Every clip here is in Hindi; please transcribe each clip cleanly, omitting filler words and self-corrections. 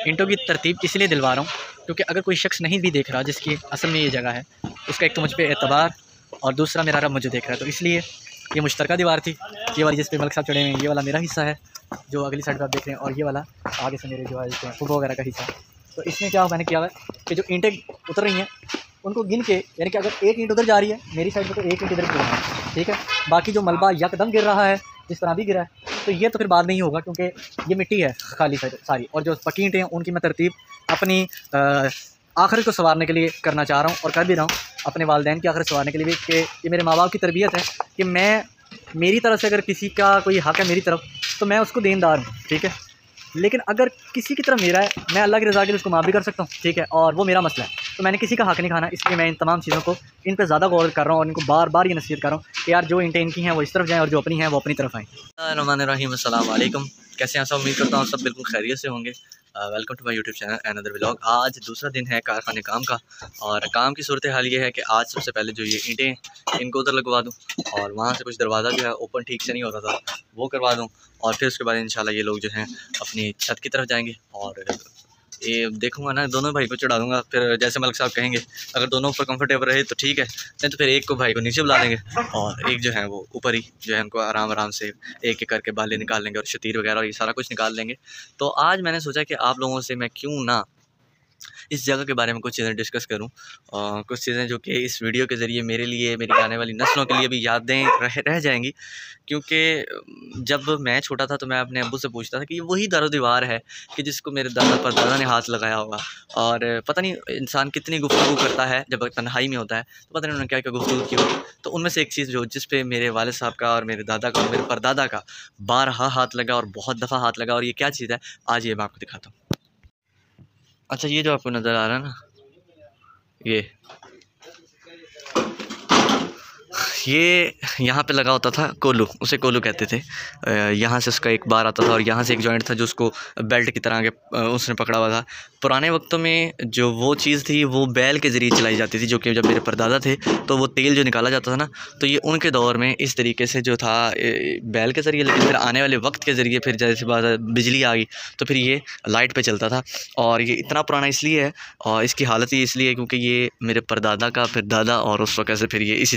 ईंटों की तरतीब इसलिए दिलवा रहा हूँ क्योंकि अगर कोई शख्स नहीं भी देख रहा जिसकी असल में ये जगह है, उसका एक तो मुझ पर एतबार और दूसरा मेरा रब मुझे देख रहा है। तो इसलिए ये मुश्तरका दीवार थी, ये वाली जिस पे मलिक साहब चढ़े हुए हैं, ये वाला मेरा हिस्सा है जो अगली साइड पर आप देख रहे हैं, और ये वाला आगे से मेरे जो है फुबो वगैरह का हिस्सा है। तो इसमें क्या मैंने किया हुआ है कि जो ईंटें उतर रही हैं उनको गिन के, यानी कि अगर एक ईंट उधर जा रही है मेरी साइड में तो एक ईंट इधर गिर रहा है, ठीक है। बाकी जो मलबा यकदम गिर रहा है जिस तरह भी गिरा है, तो ये तो फिर बाद में ही होगा क्योंकि ये मिट्टी है खाली सारी, और जो पक्की ईंटें हैं उनकी मैं तरतीब अपनी आखिरत को संवारने के लिए करना चाह रहा हूँ और कर भी रहा हूँ, अपने वालिदैन की आखिरत संवारने के लिए भी, कि ये मेरे माँ बाप की तरबियत है कि मैं, मेरी तरफ से अगर किसी का कोई हक़ है मेरी तरफ तो मैं उसको देनदार हूँ, ठीक है। लेकिन अगर किसी की तरफ मेरा है, मैं अल्लाह की रज़ा के लिए उसको माफ़ भी कर सकता हूँ, ठीक है, और वो मेरा मसला है। तो मैंने किसी का हक़ नहीं खाना, इसलिए मैं इन तमाम चीज़ों को, इन पर ज़्यादा गौर कर रहा हूँ और इनको बार बार ये नसीहत कर रहा हूँ कि यार जो ईंटें इनकी हैं वो इस तरफ जाएँ और जो अपनी हैं वो अपनी तरफ आएँ। रहमान अस्सलाम वालेकुम, कैसे हैं सब? उम्मीद करता हूँ सब बिल्कुल खैरियत से होंगे। Welcome to my YouTube channel another vlog. आज दूसरा दिन है कारखाने काम का, और काम की सूरत हाल ये है कि आज सबसे पहले जो ये ईंटें इनको उधर लगवा दूँ, और वहाँ से कुछ दरवाज़ा जो है ओपन ठीक से नहीं हो रहा था वो करवा दूँ, और फिर उसके बाद इंशाल्लाह ये लोग जो हैं अपनी छत की तरफ जाएंगे। और ये देखूंगा ना, दोनों भाई को चढ़ा दूँगा, फिर जैसे मलिक साहब कहेंगे अगर दोनों ऊपर कंफर्टेबल रहे तो ठीक है, नहीं तो फिर एक को भाई को नीचे बुला देंगे और एक जो है वो ऊपर ही जो है उनको आराम आराम से एक एक करके बाले निकाल लेंगे और शतीर वगैरह और ये सारा कुछ निकाल लेंगे। तो आज मैंने सोचा कि आप लोगों से मैं क्यों ना इस जगह के बारे में कुछ चीज़ें डिस्कस करूं, कुछ चीज़ें जो कि इस वीडियो के ज़रिए मेरे लिए, मेरी आने वाली नस्लों के लिए भी यादें रह जाएंगी। क्योंकि जब मैं छोटा था तो मैं अपने अब्बू से पूछता था कि ये वही दारो दीवार है कि जिसको मेरे दादा परदादा ने हाथ लगाया होगा। और पता नहीं इंसान कितनी गुफ्तगू करता है जब तन्हाई में होता है, तो पता नहीं उन्होंने क्या क्या गुफ्तगू की होगी। तो उनमें से एक चीज़ जो जिस पे मेरे वालिद साहब का और मेरे दादा का और मेरे परदादा का बारहा हाथ लगा और बहुत दफ़ा हाथ लगा, और ये क्या चीज़ है आज ये मैं आपको दिखाता हूँ। अच्छा, ये जो आपको नज़र आ रहा है ना, ये यहाँ पे लगा होता था कोलू, उसे कोलू कहते थे। यहाँ से उसका एक बार आता था और यहाँ से एक जॉइंट था जो उसको बेल्ट की तरह आगे उसने पकड़ा हुआ था। पुराने वक्तों में जो वो चीज़ थी वो बैल के ज़रिए चलाई जाती थी, जो कि जब मेरे परदादा थे तो वो तेल जो निकाला जाता था ना, तो ये उनके दौर में इस तरीके से जो था बैल के ज़रिए। लेकिन फिर आने वाले वक्त के ज़रिए फिर जैसे बात बिजली आ गई तो फिर ये लाइट पर चलता था। और ये इतना पुराना इसलिए है और इसकी हालत ही इसलिए है क्योंकि ये मेरे परदादा का फिर दादा और उस वक्त से फिर ये इसी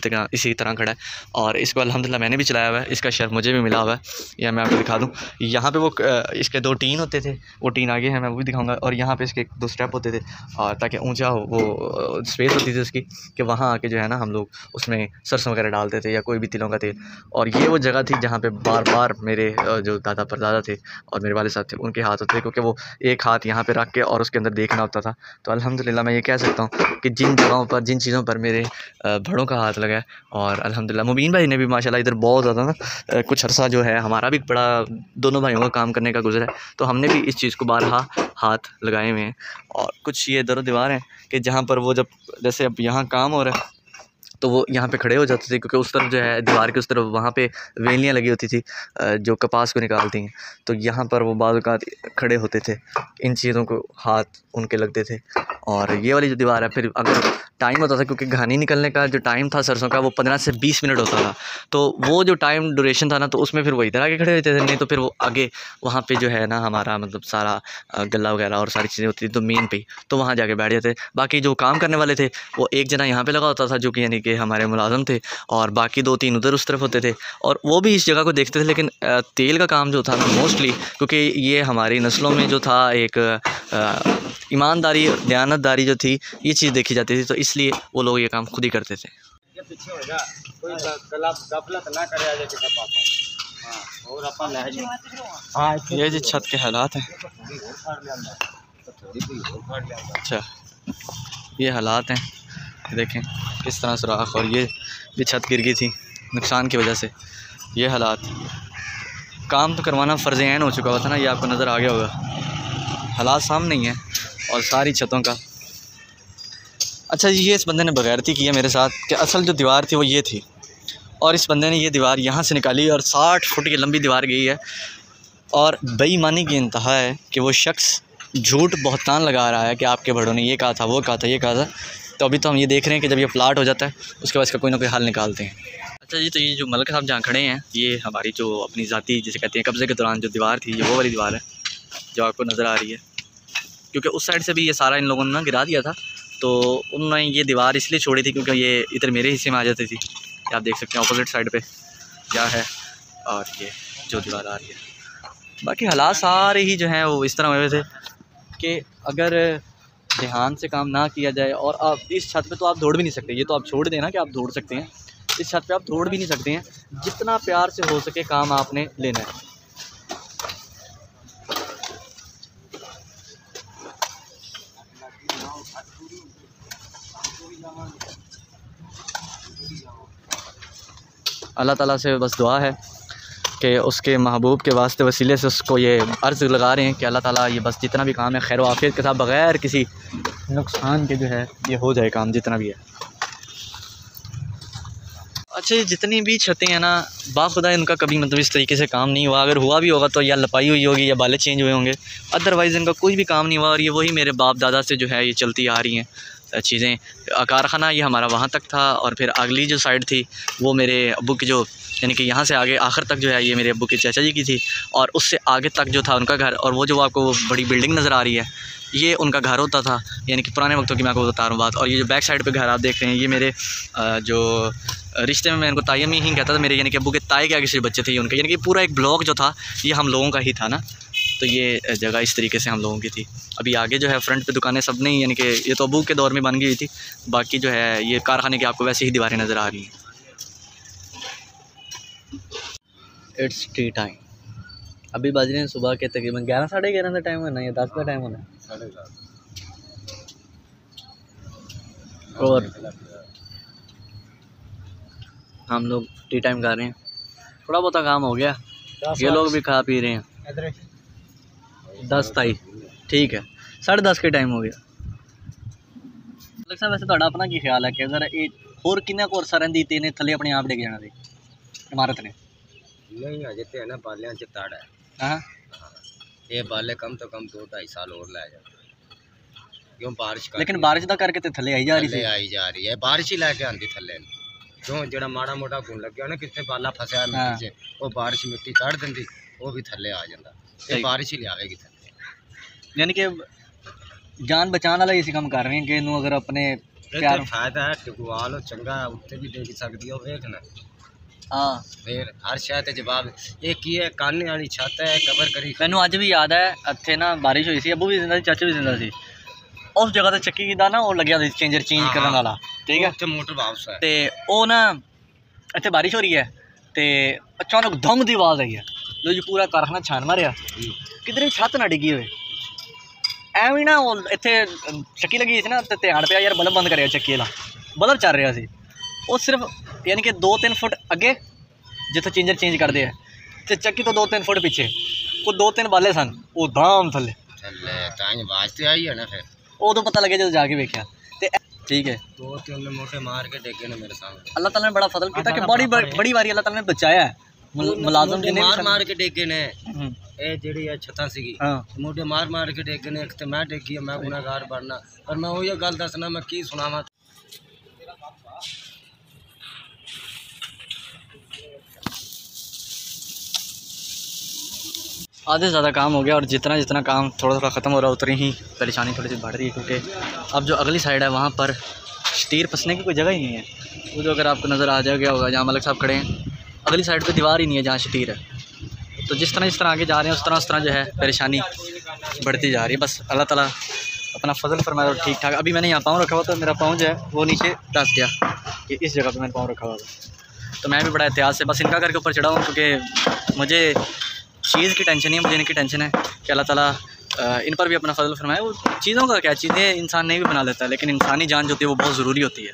तरह खड़ा है। और इसको अल्हम्दुलिल्लाह मैंने भी चलाया हुआ है, इसका शर्फ मुझे भी मिला हुआ है। या मैं आपको दिखा दूँ, यहाँ पे वो इसके दो टीन होते थे, वो टीन आगे है, मैं वो भी दिखाऊंगा। और यहाँ पे इसके दो स्टेप होते थे और ताकि ऊंचा हो, वो स्पेस होती थी उसकी कि वहाँ आके जो है ना हम लोग उसमें सरसों वगैरह डालते थे या कोई भी तिलों का तेल। और ये वो जगह थी जहाँ पे बार बार मेरे जो दादा परदादा थे और मेरे वाले साहब थे उनके हाथ होते थे, क्योंकि वो एक हाथ यहाँ पे रख के और उसके अंदर देखना होता था। तो अल्हम्दुलिल्लाह मैं ये कह सकता हूँ कि जिन जगहों पर, जिन चीज़ों पर मेरे बड़ों का हाथ लगा है, और अल्हम्दुलिल्लाह मुबीन भाई ने भी माशाल्लाह इधर बहुत ज़्यादा ना कुछ अरसा जो है हमारा भी बड़ा दोनों भाइयों का काम करने का गुजरा है, तो हमने भी इस चीज़ को बारहा हाथ लगाए हुए हैं। और कुछ ये दरो दीवार हैं कि जहाँ पर वो जब जैसे अब यहाँ काम हो रहा है तो वो यहाँ पे खड़े हो जाते थे, क्योंकि उस तरफ जो है दीवार के उस तरफ वहाँ पे वेलियाँ लगी होती थी जो कपास को निकालती हैं, तो यहाँ पर वो बाज़ औक़ात खड़े होते थे, इन चीज़ों को हाथ उनके लगते थे। और ये वाली जो दीवार है, फिर अगर टाइम होता था, क्योंकि घानी निकलने का जो टाइम था सरसों का वो 15 से 20 मिनट होता था, तो वो जो टाइम ड्यूरेशन था ना, तो उसमें फिर वो इधर आके खड़े रहते थे, नहीं तो फिर वो आगे वहाँ पे जो है ना हमारा मतलब सारा गल्ला वगैरह और सारी चीज़ें होती थी तो मेन पे, तो वहाँ जाके बैठ जाते। बाकी जो काम करने वाले थे वो एक जना यहाँ पे लगा होता था जो कि यानी कि हमारे मुलाज़म थे, और बाकी 2-3 उधर उस तरफ होते थे, और वो भी इस जगह को देखते थे। लेकिन तेल का काम जो था ना मोस्टली, क्योंकि ये हमारी नस्लों में जो था एक ईमानदारी, दयानतदारी जो थी ये चीज़ देखी जाती थी, तो इसलिए वो लोग ये काम खुद ही करते थे। ये जी छत के हालात हैं। अच्छा, ये हालात हैं, देखें किस तरह सुराख, और ये भी छत गिर गई थी नुकसान की वजह से। ये हालात, काम तो करवाना फ़र्ज़ ऐन हो चुका हुआ था ना, ये आपको नज़र आ गया होगा, हालात सामने ही हैं और सारी छतों का। अच्छा जी, ये इस बंदे ने बगैरती की है मेरे साथ कि असल जो दीवार थी वो ये थी, और इस बंदे ने ये दीवार यहाँ से निकाली और 60 फुट की लंबी दीवार गई है। और बेईमानी की इंतहा है कि वो शख्स झूठ बहतान लगा रहा है कि आपके बड़ों ने ये कहा था, वो कहा था, ये कहा था। तो अभी तो हम ये देख रहे हैं कि जब ये प्लाट हो जाता है उसके बाद इसका कोई ना कोई हल निकालते हैं। अच्छा जी, तो ये जो मलिक साहब जहाँ खड़े हैं, ये हमारी जो अपनी ज़ाती जिसे कहते हैं कब्ज़े के दौरान जो दीवार थी, ये वो वाली दीवार है जो आपको नज़र आ रही है। क्योंकि उस साइड से भी ये सारा इन लोगों ने ना गिरा दिया था। तो उन्होंने ये दीवार इसलिए छोड़ी थी क्योंकि ये इधर मेरे हिस्से में आ जाती थी। आप देख सकते हैं अपोजिट साइड पे क्या है, और ये जो दीवार आ रही है। बाकी हालात सारे ही जो हैं वो इस तरह हुए थे कि अगर ध्यान से काम ना किया जाए, और आप इस छत पे तो आप दौड़ भी नहीं सकते, ये तो आप छोड़ देना कि आप दौड़ सकते हैं, इस छत पे आप दौड़ भी नहीं सकते हैं। जितना प्यार से हो सके काम आपने लेना है। अल्लाह ताला से बस दुआ है कि उसके महबूब के वास्ते वसीले से उसको ये अर्ज़ लगा रहे हैं कि अल्लाह ताला ये बस जितना भी काम है खैर आफियत के साथ बग़ैर किसी नुकसान के जो है ये हो जाए काम जितना भी है। अच्छा, ये जितनी भी छतें हैं ना बाखुदा इनका कभी मतलब इस तरीके से काम नहीं हुआ। अगर हुआ भी होगा तो या लपाई हुई होगी या बाले चेंज हुए होंगे, अदरवाइज़ इनका कोई भी काम नहीं हुआ। और ये वही मेरे बाप दादा से जो है ये चलती आ रही हैं चीज़ें। कारखाना ये हमारा वहाँ तक था, और फिर अगली जो साइड थी वो मेरे अब्बू की, जो यानी कि यहाँ से आगे आखिर तक जो है ये मेरे अब्बू के चाचा जी की थी, और उससे आगे तक जो था उनका घर। और वो जो आपको बड़ी बिल्डिंग नज़र आ रही है ये उनका घर होता था, यानी कि पुराने वक्तों की मैं आपको बता रहा हूँ बात। और ये जो बैक साइड पे घर आप देख रहे हैं ये मेरे जो रिश्ते में मैं इनको तायम ही कहता था, मेरे यानी कि अब्बू के ताए के आगे से बच्चे थे उनके, यानी कि पूरा एक ब्लॉक जो था ये हम लोगों का ही था ना। तो ये जगह इस तरीके से हम लोगों की थी। अभी आगे जो है फ्रंट पे दुकानें सब नहीं, यानी कि ये तो अब्बू के दौर में बन गई थी। बाकी जो है ये कारखाने की आपको वैसे ही दीवारें नज़र आ रही हैं। It's T time. अभी बज रहे हैं सुबह के तकरीबन 11 साढ़े 11 का टाइम होना या 10 का टाइम होना है। और हम लोग टी टाइम कर रहे हैं, थोड़ा बहुत काम हो गया, ये लोग भी खा पी रहे हैं। 10 ताई ठीक है, 10:30 के टाइम हो गया। लगता वैसे ਤੁਹਾਡਾ अपना की ख्याल है कि अगर होर किन्ना को अरसा रहिंदी ते ने थले अपने आप डिग जाना सी इमारत ने? नहीं अजे तो है ना बालियां च तड़ है। हाँ ये बाले कम तो कम 2-2.5 साल और लै जाए, क्यों बारिश कर लेकिन बारिश का करके तो थले आई जा रही थले आई जा रही है, बारिश ही लैके आती थले। क्यों जो माड़ा मोटा गुण लगे ना कितने बाला फसया मिट्टी च, वो बारिश मिट्टी कढ़ देंदी, वो भी थले आ जाता। ये बारिश ही लियावेगी थले, यानी कि जान बचाने वाला इसी काम कर रहे हैं कि इनू अगर अपने प्यार फायदा है टिकवाल चंगा उत्ते भी देख सकती हो वेखना। हाँ फिर हर शायद जवाब ये की है, काने वाली छत है कवर करी। मैनू अज भी याद है इत्थे ना बारिश हुई सी, अब्बू भी जिंदा सी चाचा भी जिंदा सी, उस जगह ते चक्की दा ना वो लग्या सी चेंजर चेंज करने वाला, ठीक है, उत्ते मोटर वापस है। ते ओ ना इत्थे बारिश हो रही है ते अचानक धम दी आवाज़ आई है, लो जी पूरा कारखाना छान मारिया, किधर भी छत ना डिगी हुए। ਐਵੇਂ ना वो इत्थे चक्की लगी सी ना ते ध्यान पिया यार बल्ब बंद करेगा चक्की वाला, बल्ब चल रहा सी, वो सिर्फ यानी कि 2-3 फुट अगे जिथे चेंजर चेंज करते हैं तो चक्की तो 2-3 फुट पीछे कोई 2-3 बाले सन, वो धाम थले आवाज तो आई है ना, फिर उदो पता लगे जो जाके वेख्या ते ठीक है। 2-3 मोटे मार के डेगे ने मेरे सामने। अल्लाह ताला ने बड़ा फजल किया कि बड़ी बारी अल्लाह ताला ने बचाया है मुलाजम जिन्हें मार के डेगे ने। ਇਹ ਜਿਹੜੀ ਆ ਛੱਤਾਂ ਸੀਗੀ ਮੋਢੇ ਮਾਰ ਕੇ ਡੇਗੇ ਨੇ, ਇੱਕ ਤੇ ਮੈਂ ਡੇਗੀ ਮੈਂ ਗੁਨਾਹਗਾਰ ਬਣਨਾ, ਪਰ ਮੈਂ ਉਹੀ ਗੱਲ ਦੱਸਣਾ ਮੈਂ ਕੀ ਸੁਣਾਵਾਂ। आधे से ज़्यादा काम हो गया, और जितना जितना काम थोड़ा थोड़ा ख़त्म हो रहा है उतनी ही परेशानी थोड़ी सी बढ़ रही है, क्योंकि अब जो अगली साइड है वहाँ पर स्टीर फंसने की कोई जगह ही नहीं है। वो जो अगर आपको नज़र आ जाएगा होगा जहाँ मलिक साहब खड़े हैं, अगली साइड पे दीवार ही नहीं है जहाँ स्टीर है। तो जिस तरह आगे जा रहे हैं उस तरह जो है परेशानी बढ़ती जा रही है। बस अल्लाह ताला अपना फजल फरमाए और ठीक ठाक। अभी मैंने यहाँ पाँव रखा हुआ तो मेरा पाँव जो है वो नीचे धंस गया, कि इस जगह पे मैंने पाँव रखा हुआ था। तो मैं भी बड़ा एहतियात से बस इनका करके ऊपर चढ़ा हूँ, क्योंकि मुझे चीज़ की टेंशन नहीं है, मुझे इनकी टेंशन है कि अल्लाह ताला इन पर भी अपना फजल फरमाए। वो चीज़ों का क्या, चीज़ें इंसान नहीं भी बना लेता है, लेकिन इंसानी जान जो होती है वो बहुत ज़रूरी होती है।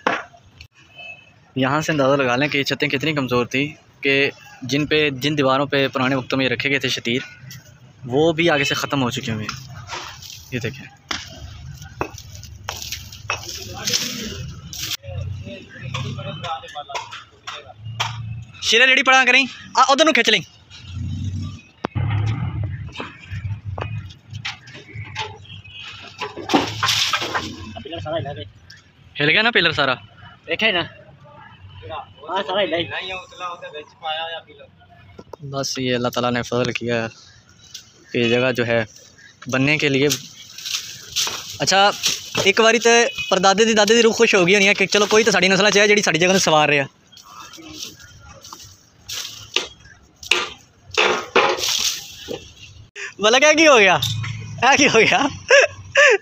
यहाँ से अंदाज़ा लगा लें कि ये छतें कितनी कमज़ोर थी कि जिन दीवारों पे पुराने वक्तों में रखे गए थे शतीर, वो भी आगे से ख़त्म हो चुके हुए हैं। ये देखें, शेरा रेडी पड़ा करें उधर नूं खिंच लें। हिल गया ना पिलर सारा, देखे ना बस ये अल्लाह ताला ने फजल किया कि जगह जो है बनने के लिए अच्छा एक बारी तो परदादे दी दादे दी रूह खुश हो गई होनी है कि चलो कोई तो साड़ी नस्ल चाहिए जी साड़ी जगह नूं सवार रहा। मतलब क्या हो गया की हो गया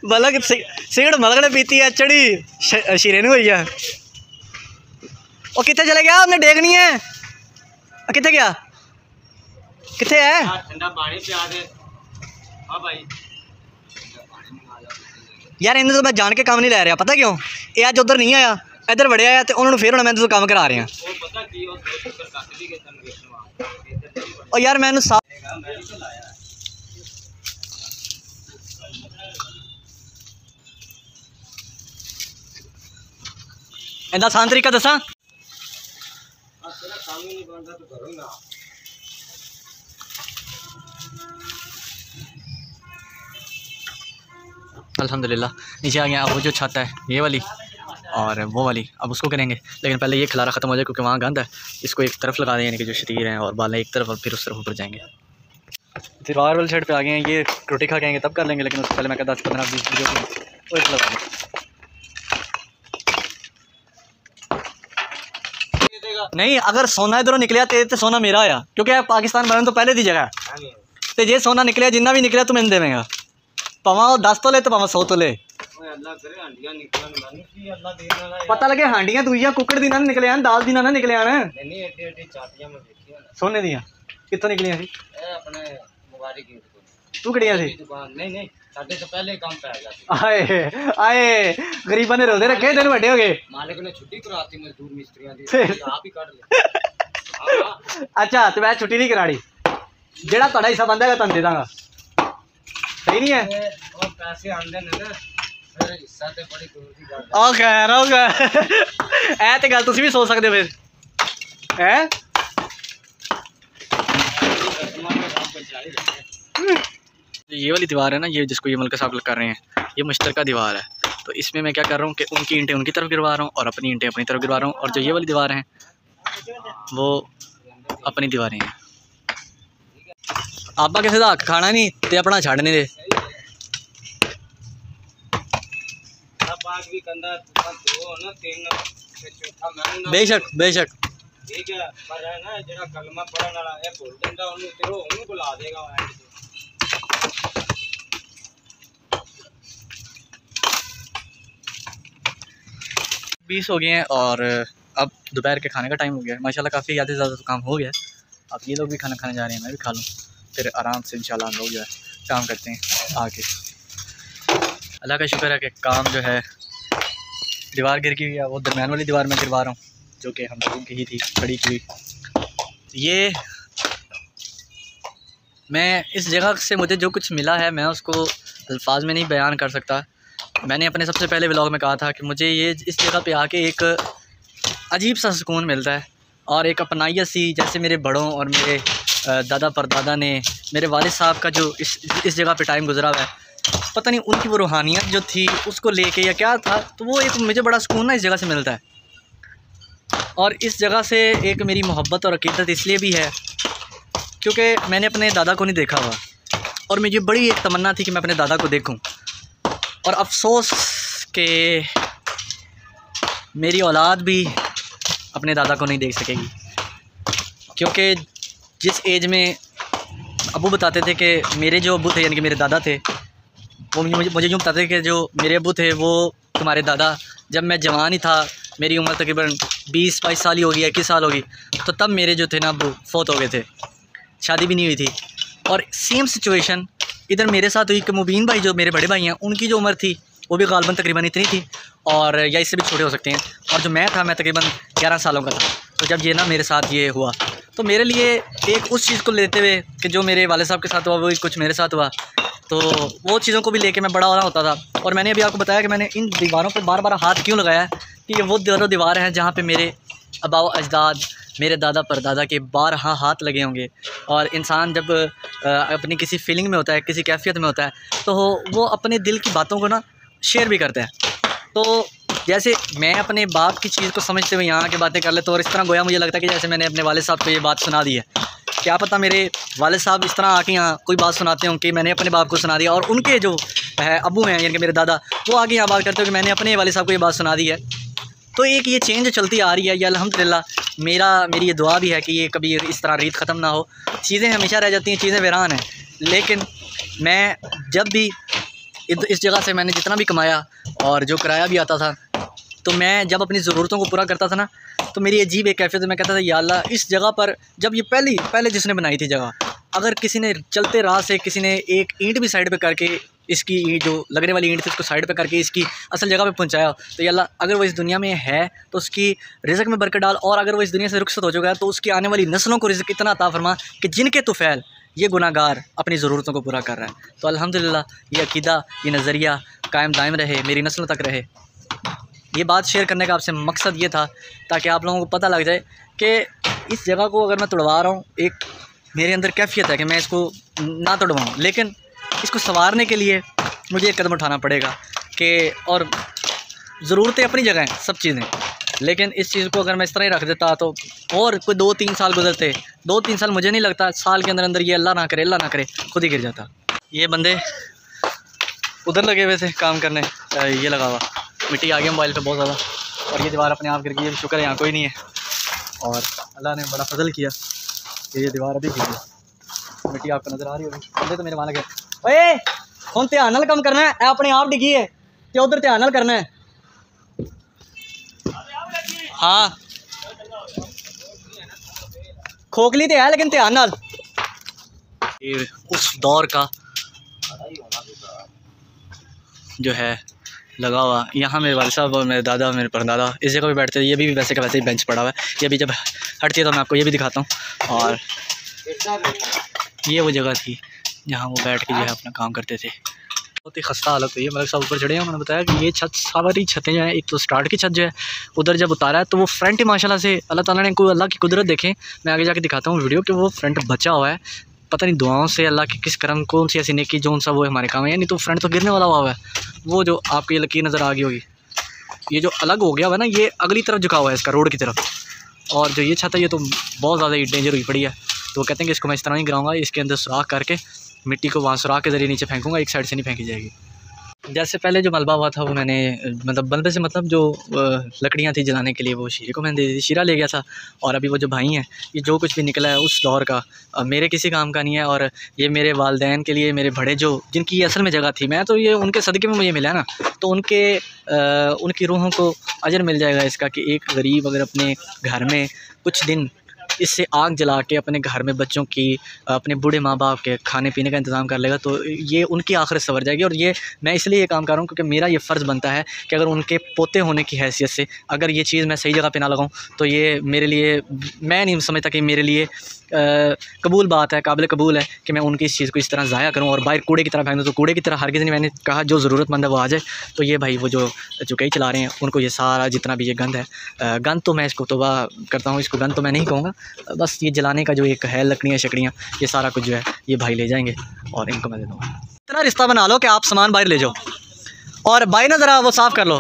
मतलब सिगड़ मतलब ने पीती है चढ़ी शीरे नूं हुई है। वो कितने चले गया उन्हें देख नहीं है कितने गया कितने है ठंडा पानी पिया दे। हाँ भाई यार इन्हें तो मैं जान के काम नहीं लै रहा पता क्यों ये अज उधर नहीं आया इधर वड़िया आया तो उन्होंने फिर मैं तो काम करा रहा। और यार मैं इहदा आसान तरीका दसा अल्हम्दुलिल्लाह नीचे आ गया। अब वो जो छत है ये वाली और वो वाली अब उसको करेंगे, लेकिन पहले ये खिलारा ख़त्म हो जाए क्योंकि वहाँ गंद है। इसको एक तरफ लगा दें यानी कि जो शरीर हैं और बाल एक तरफ और फिर उस तरफ ऊपर जाएंगे। दीवार वाली साइड पे आ गए हैं। ये रोटी खा के आएंगे तब कर लेंगे, लेकिन उससे पहले मैं कहता 10-15-20 वीडियो लगा नहीं। अगर सोना इधरों निकलिया तो सोना मेरा आया क्योंकि पाकिस्तान बनने तो पहले दी जगह है। तो जे सोना निकलिया जिन्ना भी निकलिया तुम्हें देवेगा पावा 10 तो ले तो पावा 100 तो ले। पता लगे हांडियां दूजियां कुकड़ दी ना निकले आन दाल दी ना निकले आन सोने दियां कित्थों निकलियां सी तू कड़ियां सी आए आए गरीबा ने रोदे रखे दिन बड़े हो गए मालिक ने छुट्टी कराती मजदूर मिस्त्रियां दी आप ही काट ले। अच्छा तो मैं छुट्टी नहीं करानी जेड़ा तुहाडा हिस्सा बनदा है तुहानू दे दांगा सही नहीं है और पैसे आंदे ने ना फिर हिस्सा ते बड़ी दूर दी गल ओ खैर ओ खैर ऐ ते गल तुसी भी सोच सकदे हो फिर हैं। ये वाली दीवार है ना ये जिसको ये मलका साहब कर रहे हैं ये मुश्तरका दीवार है। तो इसमें मैं क्या कर रहा हूँ कि उनकी ईंटें उनकी तरफ गिरवा रहा हूँ और अपनी ईंटें अपनी तरफ गिरवा रहा हूँ और जो ये वाली दीवार हैं वो अपनी दीवारें हैं। आपा किसी का हक खाना नहीं तो अपना छाड़ने दे बेशक बेशक ठीक है पर है ना जेड़ा कलमा पढ़न वाला ए भूल देंदा ओनू ते ओनू बुला देगा एंड 20 हो गए हैं और अब दोपहर के खाने का टाइम हो गया है। माशाल्लाह काफ़ी ज़्यादा तो काम हो गया है। अब ये लोग भी खाना खाने जा रहे हैं, मैं भी खा लूँ फिर आराम से इंशाल्लाह हम लोग जो है काम करते हैं आके। अल्लाह का शुक्र है कि काम जो है दीवार गिर गई है वो दरम्यान वाली दीवार में गिरवा रहा हूँ जो कि हम लोगों की ही थी खड़ी की। ये मैं इस जगह से मुझे जो कुछ मिला है मैं उसको अल्फाज में नहीं बयान कर सकता। मैंने अपने सबसे पहले व्लॉग में कहा था कि मुझे ये इस जगह पे आके एक अजीब सा सुकून मिलता है और एक अपनाइयत सी, जैसे मेरे बड़ों और मेरे दादा परदादा ने मेरे वालिद साहब का जो इस जगह पे टाइम गुजरा हुआ है, पता नहीं उनकी वो रूहानियत जो थी उसको लेके या क्या था, तो वो एक मुझे बड़ा सुकून ना इस जगह से मिलता है। और इस जगह से एक मेरी मोहब्बत और अकीदत इसलिए भी है क्योंकि मैंने अपने दादा को नहीं देखा हुआ और मुझे बड़ी एक तमन्ना थी कि मैं अपने दादा को देखूं। और अफसोस कि मेरी औलाद भी अपने दादा को नहीं देख सकेगी क्योंकि जिस एज में अबू बताते थे कि मेरे जो अबू थे यानी कि मेरे दादा थे वो मुझे यूँ बताते थे कि जो मेरे अबू थे वो तुम्हारे दादा, जब मैं जवान ही था मेरी उम्र तकरीबन 20-22 साल ही होगी 21 साल होगी तो तब मेरे जो थे ना अबू फौत हो गए थे, शादी भी नहीं हुई थी। और सेम सिचुएशन इधर मेरे साथ हुई कि मुबीन भाई जो मेरे बड़े भाई हैं उनकी जो उम्र थी वो भी गालबन तकरीबन इतनी थी और या इससे भी छोटे हो सकते हैं, और जो मैं था मैं तकरीबन 11 सालों का था। तो जब ये ना मेरे साथ ये हुआ तो मेरे लिए एक उस चीज़ को लेते हुए कि जो मेरे वाले साहब के साथ हुआ वही कुछ मेरे साथ हुआ, तो वो चीज़ों को भी लेके मैं बड़ा हो रहा होता था। और मैंने अभी आपको बताया कि मैंने इन दीवारों पर बार बार हाथ क्यों लगाया है कि ये वो दोनों दीवार हैं जहाँ पे मेरे आबा अजदाद मेरे दादा परदादा के 12 हाथ लगे होंगे। और इंसान जब अपनी किसी फीलिंग में होता है, किसी कैफियत में होता है, तो वो अपने दिल की बातों को ना शेयर भी करता है। तो जैसे मैं अपने बाप की चीज़ को समझते हुए यहाँ की बातें कर लेता हूँ और इस तरह गोया मुझे लगता है कि जैसे मैंने अपने वाले साहब को ये बात सुना दी है। क्या पता मेरे वाले साहब इस तरह आके यहाँ कोई बात सुनाते हों कि मैंने अपने बाप को सुना दिया और उनके जो अबू हैं यानी कि मेरे दादा, वो आगे यहाँ बात करते हो कि मैंने अपने वाले साहब को ये बात सुना दी है। तो एक ये चेंज चलती आ रही है, ये अल्हम्दुलिल्लाह मेरी ये दुआ भी है कि ये कभी इस तरह रीत ख़त्म ना हो। चीज़ें हमेशा रह जाती हैं, चीज़ें वीरान हैं, लेकिन मैं जब भी इस जगह से मैंने जितना भी कमाया और जो किराया भी आता था, तो मैं जब अपनी ज़रूरतों को पूरा करता था ना, तो मेरी अजीब एक कैफियत, मैं कहता था या अल्लाह इस जगह पर, जब ये पहले जिसने बनाई थी जगह, अगर किसी ने चलते राह से किसी ने एक ईंट भी साइड पे करके इसकी जो लगने वाली ईंट थी उसको साइड पे करके इसकी असल जगह पे पहुंचाया, तो या अल्लाह अगर वो इस दुनिया में है तो उसकी रिज़्क़ में बरकत डाल, और अगर वो इस दुनिया से रुखसत हो चुका है तो उसकी आने वाली नस्लों को रिज़्क़ इतना अता फरमा कि जिनके तुफ़ैल ये गुनाहगार अपनी ज़रूरतों को पूरा कर रहा है। तो अल्हम्दुलिल्लाह ये अकीदा, ये नज़रिया कायम दायम रहे, मेरी नस्लों तक रहे। ये बात शेयर करने का आपसे मकसद ये था ताकि आप लोगों को पता लग जाए कि इस जगह को अगर मैं तोड़वा रहा हूँ, एक मेरे अंदर कैफियत है कि मैं इसको ना तोड़वाऊँ, लेकिन इसको संवारने के लिए मुझे एक कदम उठाना पड़ेगा कि, और ज़रूरतें अपनी जगह हैं सब चीज़ें, लेकिन इस चीज़ को अगर मैं इस तरह ही रख देता तो और कोई 2-3 साल गुजरते, 2-3 साल मुझे नहीं लगता साल के अंदर ये अल्लाह ना करे खुद ही गिर जाता। ये बंदे उधर लगे हुए थे काम करने, ये लगा हुआ, मिट्टी आ गई मोबाइल पे बहुत ज़्यादा, और ये दीवार अपने आप गिर गई। शुक्र है यहाँ कोई नहीं है, और अल्लाह ने बड़ा फजल किया कि ये दीवार अभी गिर गई। मिट्टी आपको नज़र आ रही होगी, बंदे तो मेरे वहाँ लगे। ओए हुण ध्यान नाल काम करना है, अपने आप डिगी है तो उधर ध्यान नाल करना है। हाँ खोखली तो है लेकिन ध्यान नाल। उस दौर का जो है लगा हुआ, यहाँ मेरे वाले साहब और मेरे दादा, मेरे परदादा इस जगह पे बैठते थे। ये भी वैसे का वैसे ही बेंच पड़ा हुआ है, ये भी जब हटती है तो मैं आपको ये भी दिखाता हूँ। और ये वो जगह थी जहाँ वो बैठ के जो है अपना काम करते थे। बहुत ही खस्ता हालत हुई है, मतलब सब ऊपर चढ़े हैं। उन्होंने बताया कि ये छत, सारी छतें जो हैं, एक तो स्टार्ट की छत जो है उधर जब उतारा है तो वो फ्रंट ही माशाल्लाह से अल्लाह ताला ने कोई, अल्लाह की कुदरत देखें, मैं आगे जाके दिखाता हूँ वीडियो, कि वो फ्रंट बचा हुआ है। पता नहीं दुआओं से अल्लाह की किस करम, कौन सी ऐसी नेकी जो सा वो हमारे काम है, नहीं तो फ्रंट तो गिरने वाला हुआ है। वो जो आपको ये लकीर नज़र आ गई होगी, ये जो अलग हो गया हुआ है ना, ये अगली तरफ झुका हुआ है इसका, रोड की तरफ। और जो ये छत है ये तो बहुत ज़्यादा ही डेंजर हुई पड़ी है। तो वो कहते हैं कि इसको मैं इस तरह नहीं गिराऊंगा, इसके अंदर सुराख करके मिट्टी को वहाँ सुराख के ज़रिए नीचे फेंकूँगा, एक साइड से नहीं फेंकी जाएगी। जैसे पहले जो मलबा हुआ था वो मैंने, मतलब मलबे से मतलब जो लकड़ियाँ थी जलाने के लिए, वो शीरे को मैंने दे दी, शीरा ले गया था। और अभी वो जो भाई हैं, ये जो कुछ भी निकला है उस दौर का, मेरे किसी काम का नहीं है। और ये मेरे वालिदैन के लिए, मेरे बड़े जो जिनकी असल में जगह थी, मैं तो ये उनके सदक़े में मुझे मिला ना, तो उनकी रूहों को अजर मिल जाएगा इसका कि एक गरीब अगर अपने घर में कुछ दिन इससे आग जला के अपने घर में बच्चों की, अपने बूढ़े माँ बाप के खाने पीने का इंतज़ाम कर लेगा, तो ये उनकी आखिरत संवर जाएगी। और ये मैं इसलिए ये काम कर रहा हूँ क्योंकि मेरा ये फ़र्ज़ बनता है कि अगर उनके पोते होने की हैसियत से अगर ये चीज़ मैं सही जगह पे ना लगाऊँ तो ये मेरे लिए, मैं नहीं समझता कि मेरे लिए कबूल बात है, काबिल कबूल है कि मैं उनकी इस चीज़ को इस तरह ज़ाया करूँ और बाहर कूड़े की तरह फेंक दूँ। तो कूड़े की तरह हर किसी ने, मैंने कहा जो ज़रूरतमंद है वो आ जाए। तो ये भाई वो जो कई चला रहे हैं उनको ये सारा जितना भी ये गंद है, गंद तो मैं इसको तौबा करता हूँ, इसको गंद तो मैं नहीं कहूँगा, बस ये जलाने का जो एक है लकड़ियाँ शकड़ियाँ, ये सारा कुछ जो है ये भाई ले जाएंगे और इनको मैं दे दूँगा। इतना रिश्ता बना लो कि आप सामान बाहर ले जाओ और भाई ना ज़रा वो साफ़ कर लो।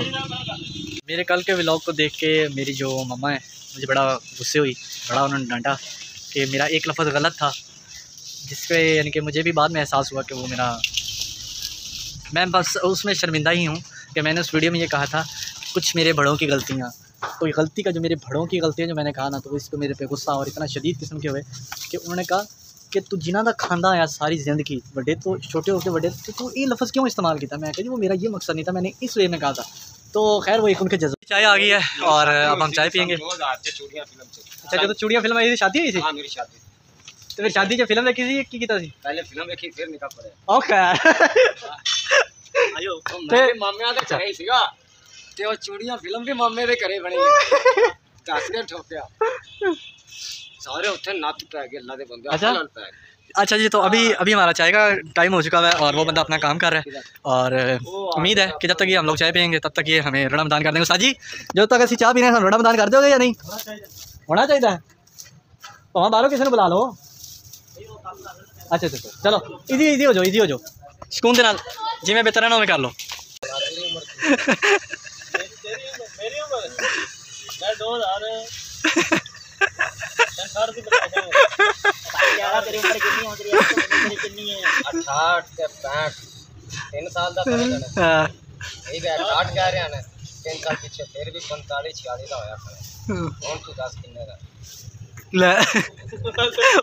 मेरे कल के व्लॉग को देख के मेरी जो मम्मा है मुझे बड़ा गुस्से हुई, बड़ा उन्होंने डांटा कि मेरा एक लफ्ज़ गलत था, जिसपे यानी कि मुझे भी बाद में एहसास हुआ कि वो मेरा, मैं बस उसमें शर्मिंदा ही हूँ कि मैंने उस वीडियो में ये कहा था कुछ मेरे बड़ों की गलतियाँ, तो गलती का जो मेरे बड़ों की गलतियाँ जो मैंने कहा ना, तो इस पर मेरे पे गुस्सा और इतना शदीद किस्म के हुए कि उन्होंने कहा कि तू जिन्हों का खांदा आया सारी ज़िंदगी, बड़े तो छोटे होकर बड़े, तो तू ये लफ्ज़ क्यों इस्तेमाल किया? मैं कहा वो मेरा ये मकसद नहीं था, मैंने इस वे में कहा था। तो खैर वो एक उनके जज्बे। चाय आ गई है और अब हम चाय पियेंगे। अच्छा जो तो चूड़ियाँ फिल्म आई थी, शादी हुई थी? हाँ मेरी शादी। तो फिर शादी जो फिल्म देखी थी की कीता थी? पहले फिल्म देखी फिर निकाह पड़े। ओके आयो तो मेरे मामे दे घरे सीगा ते ओ चूड़ियां फिल्म भी मामे दे घरे बनी है। दस के ठोकिया सारे उठे नत पै गए, अल्लाह दे बंदे अच्छा अच्छा जी। तो अभी हमारा चाय का टाइम हो चुका है और वो बंदा अपना काम कर रहा है और उम्मीद है कि जब तक ये हम लोग चाय पियेंगे तब तक ये हमें रड़ा मैदान कर देंगे। उस्ताद जी जब तक ऐसी चाय पीने हम रड़ा मैदान कर दोगे या नहीं? होना चाहिए। तो वहाँ बाहरों किसी ने बुला लो। अच्छा अच्छा चलो इजी हो जाओ सुकून के नाल जिवें बेहतर है ना उवें कर लो। 3 साल का करे जने हाँ ये भी 60 कह रहे हैं 3 साल पीछे फिर भी 45 46 का होया खड़ा कौन तू 10 किन्ने का ले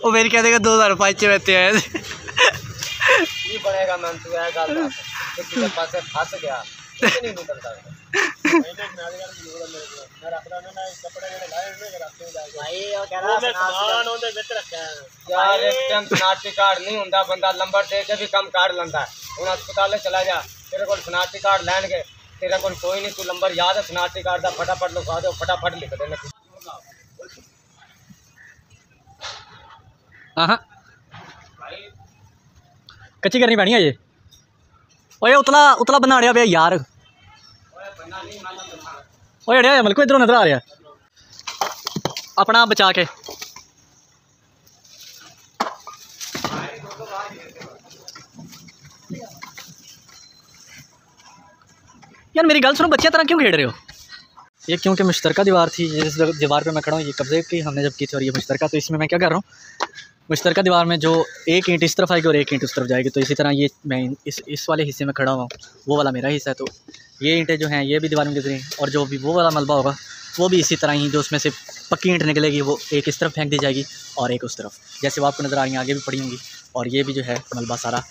वो मेरी कहने का 2005 च रहते हैं की बनेगा मैं तू है गल तो किसी पासे फंस गया कुछ नहीं निकलता यार इस टाइम शनाख्ती कार्ड नहीं होंदा बंदा नंबर दे के भी कम कार्ड लंदा हुण अस्पताल चला जा तेरे को शनाख्ती कार्ड लैणगे तेरे को कोई नहीं तू नंबर याद है शनाख्ती कार्ड दा फटाफट लिखवा दो फटाफट लिख देने हाँ कच्ची करनी पैनी है ये ओए उतला उतला बना रहा भैया यार ओए अड़िया मलको इधरों नजर आ रहा है अपना बचा के यार मेरी गल सुनो बच्चियां तरह क्यों खेल रहे हो ये क्योंकि मुश्तरका दीवार थी जिस दीवार पे मैं खड़ा हूँ ये कब्जे की हमने जब की थी और ये मुश्तरका तो इसमें मैं क्या कर रहा हूँ मुश्तरका दीवार में जो एक ईंट इस तरफ आएगी और एक ईंट उस तरफ जाएगी तो इसी तरह ये मैं इस वाले हिस्से में खड़ा हुआ हूँ वो वाला मेरा हिस्सा है तो ये ईंटें जो हैं ये भी दीवार में गिर रही हैं और जो भी वो वाला मलबा होगा वो भी इसी तरह ही जो उसमें से पक्की ईंट निकलेगी वो एक इस तरफ फेंक दी जाएगी और एक उस तरफ जैसे वो आपको नज़र आ रही है आगे भी पड़ी होंगी और ये भी जो है मलबा सारा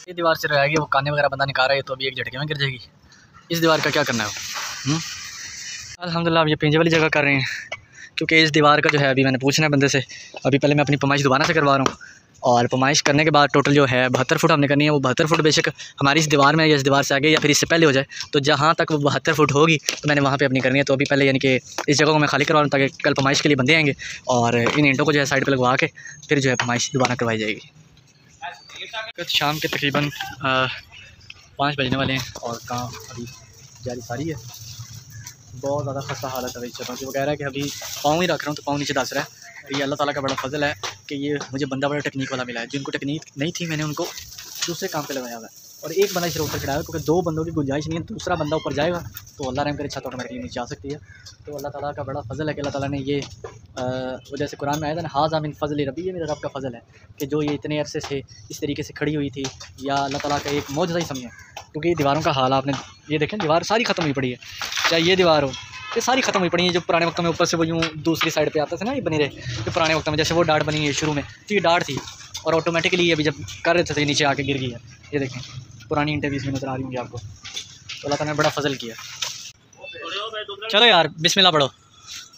ये दीवार से रहेगी वो काने वगैरह बंदा निकाल रहा है तो अभी एक झटके में गिर जाएगी इस दीवार का क्या करना है अल्हम्दुलिल्लाह अब ये पेंजे वाली जगह कर रहे हैं क्योंकि इस दीवार का जो है अभी मैंने पूछना है बंदे से अभी पहले मैं अपनी पमाइश दोबारा से करवा रहा हूँ और पमाइश करने के बाद टोटल जो है 72 फुट हमने करनी है वो 72 फुट बेशक हमारी इस दीवार में या इस दीवार से आगे या फिर इससे पहले हो जाए तो जहाँ तक वो 72 फुट होगी तो मैंने वहाँ पे अपनी करनी है तो अभी पहले यानी कि इस जगह को मैं खाली करवा रहा हूँ ताकि कल पमाइश के लिए बंदे आएंगे और इन ईंटों को जो है साइड पर लगवा के फिर जो है पमाइश दोबारा करवाई जाएगी। शाम के तकरीबन 5 बजने वाले हैं और काम अभी जारी सारी है बहुत ज़्यादा खस्ता हालत है चलो जो कह रहा है कि अभी पाँव ही रख रहा हूँ तो पाँव नीचे दस रहा है ये अल्लाह ताला का बड़ा फजल है कि ये मुझे बंदा बड़ा टेक्निक वाला मिला है जिनको टेक्निक नहीं थी मैंने उनको दूसरे काम पे लगाया हुआ है और एक बंदा इस ऊपर चढ़ाया है क्योंकि 2 बंदों की गुंजाइश नहीं है दूसरा बंदा ऊपर जाएगा तो अल्लाह रहम करे छत ऑटोमेटिकली नीचे आ सकती है तो अल्लाह ताला का बड़ा फजल है कि अल्लाह ताला ने ये वो जैसे कुरान में आया था ना हाज़ा मिन फजल रबी ये मेरे रब का फजल है कि जो ये इतने अरसे से इस तरीके से खड़ी हुई थी या अल्लाह ताला का एक मौजज़ा ही समझें क्योंकि दीवारों का हाल आपने ये देखें दीवार सारी ख़त्म हुई पड़ी है चाहे ये दीवार हो ये सारी ख़त्म हुई पड़ी है जो पुराने वक्त में ऊपर से वो यूँ दूसरी साइड पे आता था ना ये बनी रहे जो पुराने वक्त में जैसे वो डाट बनी है शुरू में तो ये डाट थी और ऑटोमेटिकली ये अभी जब कर रहे थे तो ये नीचे आके गिर गई है ये देखें पुरानी ईंटें भी इसमें नज़र आ रही होंगी आपको तो अल्लाह ताला ने बड़ा फजल किया। चलो यार बिस्मिल्लाह पढ़ो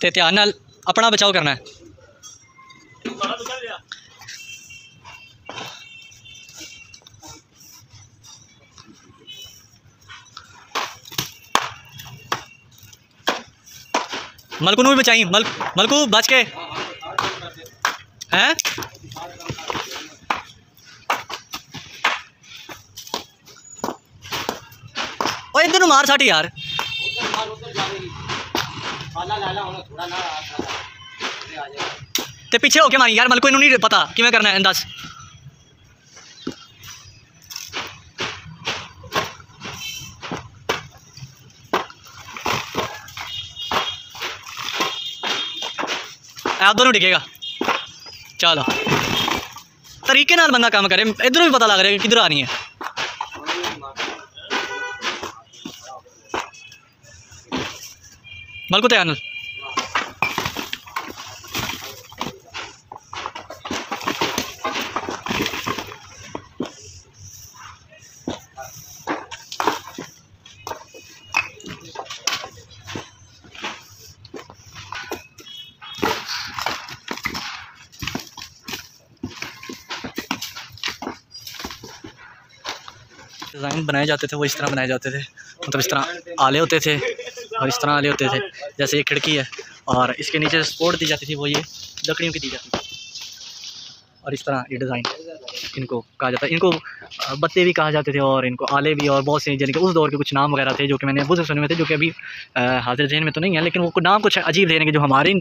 ते ध्यान नाल अपना बचाव करना है। मलकू भी बचाई मलकू बच के हैं और इधर मार साटी यार ते पीछे होके मारी यार मलकू इन्हों नहीं पता कि मैं करना है दस आप दोनों टिकेगा चलो तरीके नाल बंदा काम करे इधरों भी पता लग रहा है कि किधर आ रही है। मलकू तैयार डिज़ाइन बनाए जाते थे वो इस तरह बनाए जाते थे मतलब इस तरह आले होते थे और इस तरह आले होते थे जैसे ये खिड़की है और इसके नीचे सपोर्ट दी जाती थी वो ये लकड़ियों की दी जाती थी और इस तरह ये डिज़ाइन इनको कहा जाता है। इनको बत्ते भी कहा जाते थे और इनको आले भी और बहुत से यानी कि उस दौर के कुछ नाम वगैरह थे जो कि मैंने अबू से सुने हुए थे जो कि अभी हाजिर जहन में तो नहीं है लेकिन वो नाम कुछ अजीब थे कि जो हमारी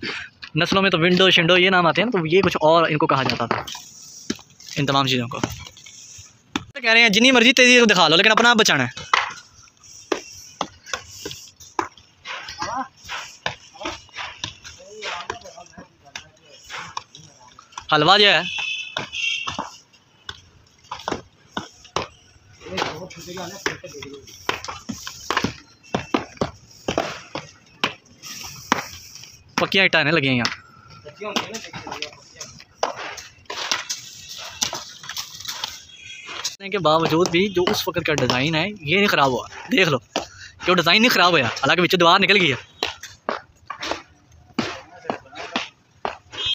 नस्लों में तो विंडो शिंडो ये नाम आते हैं ना तो ये कुछ और इनको कहा जाता था इन तमाम चीज़ों को। तो कह रहे हैं जितनी मर्जी तेज़ी दिखा लो लेकिन अपना बचाना है। हलवा जो है पक्कियाँ ईंटें ने लगी हैं यहाँ के बावजूद भी जो उस वक्त का डिज़ाइन है ये नहीं ख़राब हुआ। देख लो कि डिज़ाइन नहीं ख़राब होया, हालांकि बिच दीवार निकल गई है।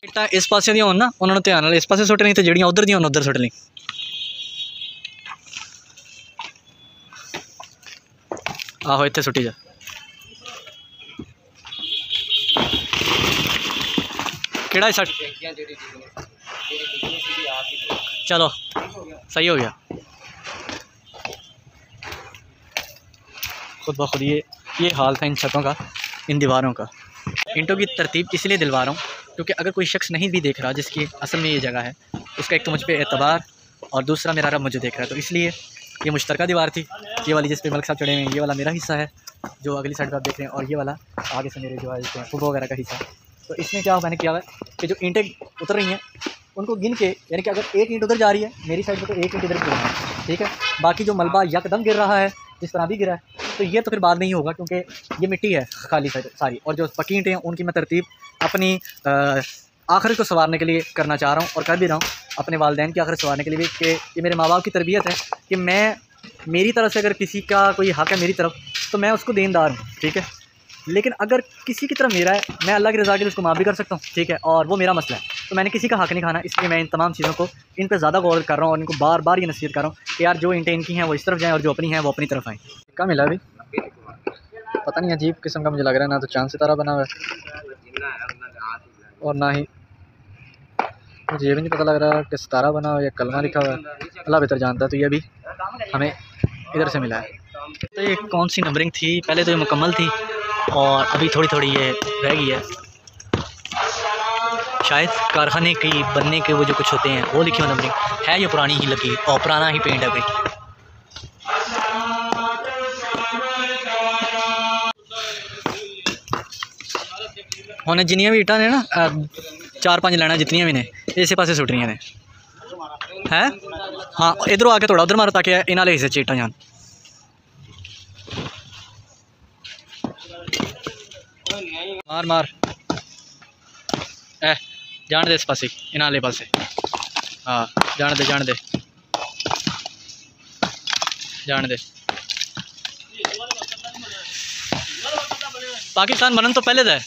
इट्टां इस पासे दी होन ना उन्होंने ध्यान नाल इस पासे सुट ली, तो जिहड़ियां उधर दी होन उधर सुट ली। आहो इत्थे सुट्टी जा। केड़ा सट चलो सही हो गया। खुद ब खुद ये हाल था इन छतों का, इन दीवारों का। ईंटों की तरतीब इसलिए दिलवा रहा हूँ क्योंकि अगर कोई शख्स नहीं भी देख रहा जिसकी असल में ये जगह है, उसका एक तो मुझ पर एतबार और दूसरा मेरा रब मुझे देख रहा है। तो इसलिए ये मुश्तरका दीवार थी, ये वाली जिस पे मलिक साहब चढ़े हुए हैं, ये वाला मेरा हिस्सा है जो अगली साइड पर आप देख रहे हैं, और ये वाला आगे से मेरे जो है फुटबॉल वगैरह का हिस्सा। तो इसमें क्या मैंने किया है कि जो ईंटें उतर रही हैं उनको गिन के, यानी कि अगर एक ईंट उधर जा रही है मेरी साइड में तो एक ईंट इधर गिर रहा है, ठीक है। बाकी जो मलबा यकदम गिर रहा है जिस तरह भी गिरा है, तो ये तो फिर बाद में ही होगा क्योंकि ये मिट्टी है खाली सारी, और जो पक्की ईंटें हैं उनकी मैं तरतीब अपनी आखिर को संवारने के लिए करना चाह रहा हूँ, और कर भी रहा हूँ अपने वालिदैन की आखिर संवारने के लिए भी, कि ये मेरे माँ बाप की तरबियत है कि मैं मेरी तरफ से अगर किसी का कोई हक़ है मेरी तरफ तो मैं उसको देनदार हूँ, ठीक है। लेकिन अगर किसी की तरफ मेरा है, मैं अल्लाह की रज़ा के लिए उसको माफ़ भी कर सकता हूँ, ठीक है, और वो मेरा मसला है। तो मैंने किसी का हक़ नहीं खाना, इसलिए मैं इन तमाम चीज़ों को इन पर ज़्यादा गौर कर रहा हूँ और इनको बार बार ये नसीहत कर रहा हूँ कि यार जो ईंटें इनकी हैं वो इस तरफ जाएँ और जो अपनी हैं वो अपनी तरफ आएँ। क्या मिला अभी पता नहीं, अजीब किस्म का मुझे लग रहा है, ना तो चांद सितारा बना हुआ है और ना ही मुझे ये भी नहीं पता लग रहा कि सितारा बना हुआ या कलमा लिखा हुआ है, अल्लाह बेहतर जानता है। तो ये भी हमें इधर से मिला है। तो ये कौन सी नंबरिंग थी, पहले तो ये मुकम्मल थी और अभी थोड़ी थोड़ी ये रह गई है, शायद कारखाने की बनने के वो जो कुछ होते हैं वो लिखी हुई नंबरिंग है, ये पुरानी ही लगी और पुराना ही पेंट है भाई। हुण जिन्नियां भी ईटां ने ना 4-5 लाइनां जितनियां भी ने इस पासे सुट रही ने है। हाँ इधरों आके थोड़ा उधर मारो ताकि इन्हां वाले हिस्से च ईटां जान। मार मार जान दे इस पासे, इन्हां वाले पासे। हाँ जान दे जान दे जान दे। पाकिस्तान बनन तो पहले दा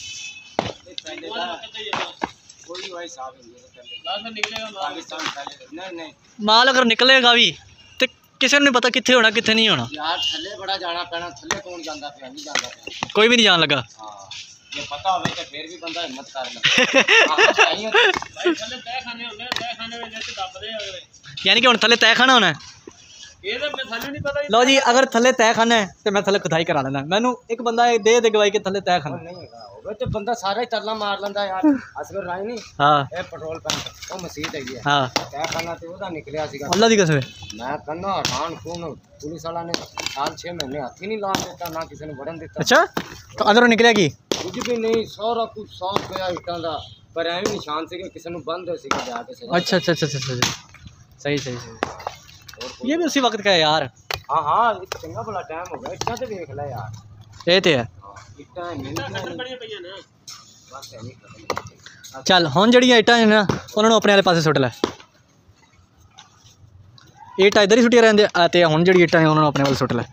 माल अगर निकलेगा भी तो किसी को नहीं पता कितने होना कितने नहीं होना यार, थल्ले बड़ा जाना पैना, थल्ले कौन जांदा पिया, नहीं जांदा पिया, कोई भी नहीं जान लगा। हाँ ये पता होवे कि फिर भी बंदा हिम्मत कर ले। यानी कि हुण थल्ले तय खाना होना है। लो जी अगर थल्ले तय खाना है तो मैं थल्ले खुदाई करा लेना। मैनू एक बंदा दे गवाही के थल्ले तय खाना तो बंदा सारा ही तरला मार लेंदा यार। असगर राय नहीं हाँ ए पेट्रोल पंप ओ मसीत है ये हाँ तय खाना ते ओदा निकलिया सीगा अल्लाह दी कसम मैं कन्ना हरान खून पुलिस वाला ने साल 6 महीने हाथ ही नहीं ला देता ना किसी ने बढ़न देता। अच्छा तो अंदरों निकलिया की कुछ भी नहीं, सारा कुछ साफ गया ईटां दा, पर एवं निशान से कि किसी ने बंद सीगा जाके से। अच्छा अच्छा अच्छा अच्छा सही सही सही। ये भी उसी वक्त का है यार। हाँ हाँ चंगा भला टाइम हो गया, इट्टां ते देख ले यार। ये तो है इट्टां चल हुण जिहड़ियां ईटां ने ना उन्होंने अपने वाले पासे सुट लै। ईटां इधर ही सुटिया रहिंदे ते हुण जिहड़ी ईटां ने उन्होंने अपने वाल सुट लै।